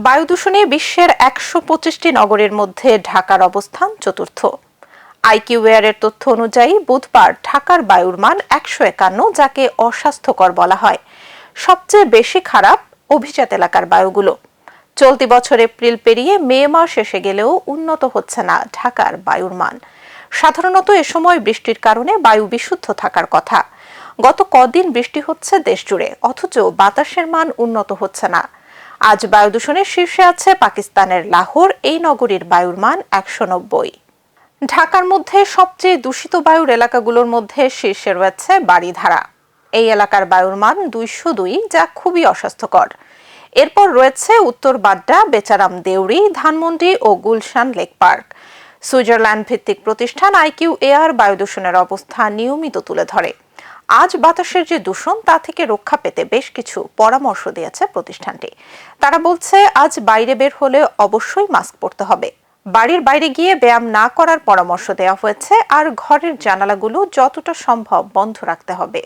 বায়ু দূষণে বিশ্বের ১২৫টি নগরের মধ্যে ঢাকার অবস্থান চতুর্থ। আইকিউএয়ারের তথ্য অনুযায়ী বুধবার ঢাকার বায়ুর মান ১৫১, যাকে অস্বাস্থ্যকর বলা হয়। সবচেয়ে বেশি খারাপ অভিজাত এলাকার বায়ুগুলো। চলতি বছর এপ্রিল পেরিয়ে মে মাস এসে গেলেও উন্নত হচ্ছে না ঢাকার বায়ুর মান। সাধারণত এ সময় বৃষ্টির কারণে বায়ু বিশুদ্ধ থাকার কথা। গত কদিন বৃষ্টি হচ্ছে দেশজুড়ে, অথচ বাতাসের মান উন্নত হচ্ছে না। আজ বায়ু দূষণের শীর্ষে আছে পাকিস্তানের লাহোর। এই নগরীর বায়ুর মান ১৯০। ঢাকার মধ্যে সবচেয়ে দূষিত বায়ুর এলাকাগুলোর মধ্যে শীর্ষে রয়েছে বারিধারা। এই এলাকার বায়ুর মান ২০২, যা খুবই অস্বাস্থ্যকর। এরপর রয়েছে উত্তর বাড্ডা, বেচারাম দেউরি, ধানমন্ডি ও গুলশান লেক পার্ক। সুইজারল্যান্ড ভিত্তিক প্রতিষ্ঠান আইকিউএয়ার বায়ু দূষণের অবস্থা নিয়মিত তুলে ধরে। আজ বাতাসের যে দূষণ, তা থেকে রক্ষা পেতে বেশ কিছু পরামর্শ দিয়েছে প্রতিষ্ঠানটি। তারা বলছে, আজ বাইরে বের হলে অবশ্যই মাস্ক পরতে হবে। বাড়ির বাইরে গিয়ে ব্যায়াম না করার পরামর্শ দেওয়া হয়েছে, আর ঘরের জানালাগুলো যতটা সম্ভব বন্ধ রাখতে হবে।